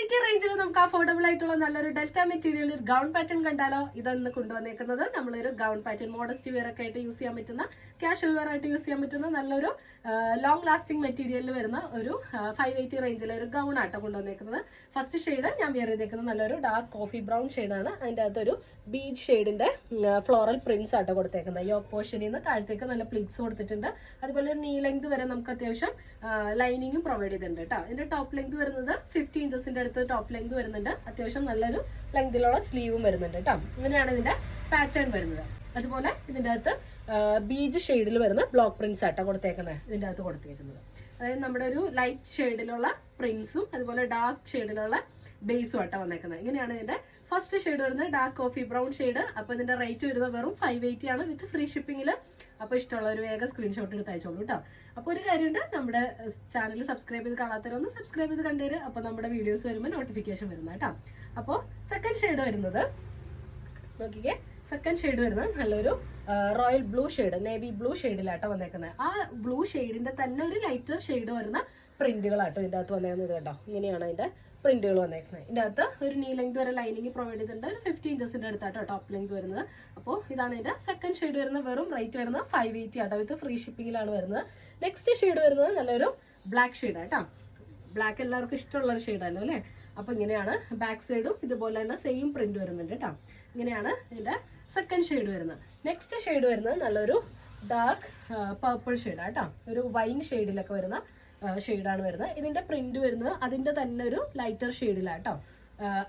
580 റേഞ്ചിൽ നമുക്ക് അഫോർഡബിൾ ആയിട്ടുള്ള നല്ലൊരു ഡെൽറ്റ മെറ്റീരിയൽ ഒരു ഗൗൺ പാറ്റേൺ കണ്ടാലോ? ഇതൊന്ന് കൊണ്ടുവന്നേക്കുന്നത് നമ്മളൊരു ഗൗൺ പാറ്റേൺ മോഡസ്റ്റ് വെയർ ഒക്കെ ആയിട്ട് യൂസ് ചെയ്യാൻ പറ്റുന്ന, കാഷ്വൽ വെയർ ആയിട്ട് യൂസ് ചെയ്യാൻ പറ്റുന്ന നല്ലൊരു ലോങ് ലാസ്റ്റിംഗ് മെറ്റീരിയലിൽ വരുന്ന ഒരു 580 റേഞ്ചിലെ ഒരു ഗൗൺ ആട്ടോ കൊണ്ടുവന്നേക്കുന്നത്. ഫസ്റ്റ് ഷെയ്ഡ് ഞാൻ വെയർ ചെയ്തേക്കുന്നത് നല്ലൊരു ഡാർക്ക് കോഫി ബ്രൗൺ ഷെയ്ഡാണ്. അതിന്റെ അകത്തൊരു ബീച്ച് ഷെയ്ഡിന്റെ ഫ്ലോറൽ പ്രിന്റ്സ് ആട്ടോ കൊടുത്തേക്കുന്നത്. യോക്ക് പോർഷനിൽ നിന്ന് താഴത്തേക്ക് നല്ല പ്ലീറ്റ്സ് കൊടുത്തിട്ടുണ്ട്. അതുപോലെ ഒരു നീ ലെങ്ത് വരെ നമുക്ക് അത്യാവശ്യം ലൈനിങ്ങും പ്രൊവൈഡ് ചെയ്തിട്ടുണ്ട് കേട്ടോ. ഇതിന്റെ ടോപ്പ് ലെങ്ത് വരുന്നത് 50 ഇഞ്ചസിന്റെ അടുത്ത് ടോപ്പ് ലെങ്ത് വരുന്നുണ്ട്. അത്യാവശ്യം നല്ലൊരു ലെങ്തിലുള്ള സ്ലീവും വരുന്നുണ്ട് കേട്ടോ. ഇങ്ങനെയാണ് ഇതിന്റെ പാറ്റേൺ വരുന്നത്. അതുപോലെ ഇതിന്റെ അകത്ത് ബീജ് ഷെയ്ഡിൽ വരുന്ന ബ്ലോക്ക് പ്രിന്റ്സ് ആട്ടോ കൊടുത്തേക്കുന്നത്. ഇതിന്റെ അകത്ത് കൊടുത്തേക്കുന്നത് അതായത് നമ്മുടെ ഒരു ലൈറ്റ് ഷെയ്ഡിലുള്ള പ്രിന്റ്സും അതുപോലെ ഡാർക്ക് ഷെയ്ഡിലുള്ള ബേസും ആട്ടോ വന്നേക്കുന്നത്. ഇങ്ങനെയാണ് ഇതിന്റെ ഫസ്റ്റ് ഷെയ്ഡ് വരുന്നത്, ഡാർക്ക് കോഫി ബ്രൗൺ ഷെയ്ഡ്. അപ്പൊ ഇതിന്റെ റേറ്റ് വരുന്നത് വെറും 580 ആണ് വിത്ത് ഫ്രീ ഷിപ്പിംഗില്. അപ്പൊ ഇഷ്ടമുള്ള ഒരു വേഗം സ്ക്രീൻഷോട്ട് എടുത്ത് അയച്ചോളൂ കേട്ടോ. അപ്പൊ ഒരു കാര്യമുണ്ട്, നമ്മുടെ ചാനൽ സബ്സ്ക്രൈബ് ചെയ്ത് കാണാത്തവരൊന്ന് സബ്സ്ക്രൈബ് ചെയ്ത് കണ്ടുതരും. അപ്പൊ നമ്മുടെ വീഡിയോസ് വരുമ്പോൾ നോട്ടിഫിക്കേഷൻ വരുന്ന കേട്ടോ. അപ്പൊ സെക്കൻഡ് ഷെയ്ഡ് വരുന്നത് നോക്കിക്കേ, സെക്കൻഡ് ഷെയ്ഡ് വരുന്നത് നല്ലൊരു royal blue shade, navy blue ഷെയ്ഡിലാട്ടോ വന്നേക്കുന്നത്. ആ ബ്ലൂ ഷെയ്ഡിന്റെ തന്നെ ഒരു ലൈറ്റർ ഷെയ്ഡ് വരുന്ന പ്രിന്റുകളാട്ടോ ഇതിന്റെ അകത്ത് വന്നേക്കുന്നത് കേട്ടോ. ഇങ്ങനെയാണ് അതിന്റെ പ്രിന്റുകൾ വന്നേക്കുന്നത്. ഇതിന്റെ അകത്ത് ഒരു നീ ലെങ്ത് വരെ ലൈനിങ് പ്രൊവൈഡ് ചെയ്തിട്ടുണ്ട്. ഒരു 50 ഇഞ്ചസിന്റെ അടുത്താട്ടോ ടോപ്പ് ലെങ്ത് വരുന്നത്. അപ്പോൾ ഇതാണ് ഇതിന്റെ സെക്കൻഡ് ഷെയ്ഡ് വരുന്നത്. വെറും റേറ്റ് വരുന്നത് 580 ആട്ടോ വിത്ത് ഫ്രീ ഷിപ്പിംഗിലാണ് വരുന്നത്. നെക്സ്റ്റ് ഷെയ്ഡ് വരുന്നത് നല്ലൊരു ബ്ലാക്ക് ഷെയ്ഡ് ആട്ടോ. ബ്ലാക്ക് എല്ലാവർക്കും ഇഷ്ടമുള്ള ഒരു ഷെയ്ഡാണല്ലോ അല്ലെ. അപ്പൊ ഇങ്ങനെയാണ് ബാക്ക് സൈഡും ഇതുപോലെ തന്നെ സെയിം പ്രിന്റ് വരുന്നുണ്ട് കേട്ടോ. ഇങ്ങനെയാണ് ഇതിന്റെ സെക്കൻഡ് ഷെയ്ഡ് വരുന്നത്. നെക്സ്റ്റ് ഷെയ്ഡ് വരുന്നത് നല്ലൊരു ഡാർക്ക് പർപ്പിൾ ഷെയ്ഡാ കേട്ടോ. ഒരു വൈൻ ഷെയ്ഡിലൊക്കെ വരുന്ന ഷെയ്ഡാണ് വരുന്നത്. ഇതിന്റെ പ്രിന്റ് വരുന്നത് അതിന്റെ തന്നെ ഒരു ലൈറ്റർ ഷെയ്ഡിലാട്ടോ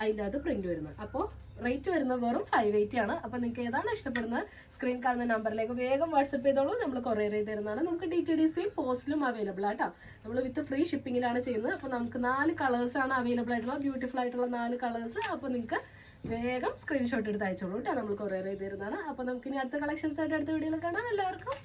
അതിന്റെ അകത്ത് പ്രിന്റ് വരുന്നത്. അപ്പോൾ റേറ്റ് വരുന്നത് വെറും 580 ആണ്. അപ്പൊ നിങ്ങൾക്ക് ഏതാണ് ഇഷ്ടപ്പെടുന്നത് സ്ക്രീൻ കാണുന്ന നമ്പറിലേക്ക് വേഗം വാട്സ്ആപ്പ് ചെയ്തോളൂ. നമ്മൾ കൊറിയർ ചെയ്ത് തരുന്നതാണ്. നമുക്ക് DTDCയും പോസ്റ്റിലും അവൈലബിൾ ആട്ടോ. നമ്മൾ വിത്ത് ഫ്രീ ഷിപ്പിംഗിലാണ് ചെയ്യുന്നത്. അപ്പൊ നമുക്ക് 4 കളേഴ്സ് ആണ് അവൈലബിൾ ആയിട്ടുള്ള, ബ്യൂട്ടിഫുൾ ആയിട്ടുള്ള 4 കളേഴ്സ്. അപ്പൊ നിങ്ങൾക്ക് വേഗം സ്ക്രീൻഷോട്ട് എടുത്ത് അയച്ചോളൂ കേട്ടോ. നമ്മൾ കൊറിയർ ചെയ്ത് തരുന്നതാണ്. അപ്പൊ നമുക്ക് ഇനി അടുത്ത കളക്ഷൻസ് ആയിട്ട് അടുത്ത വീഡിയോയിൽ കാണാം. എല്ലാവർക്കും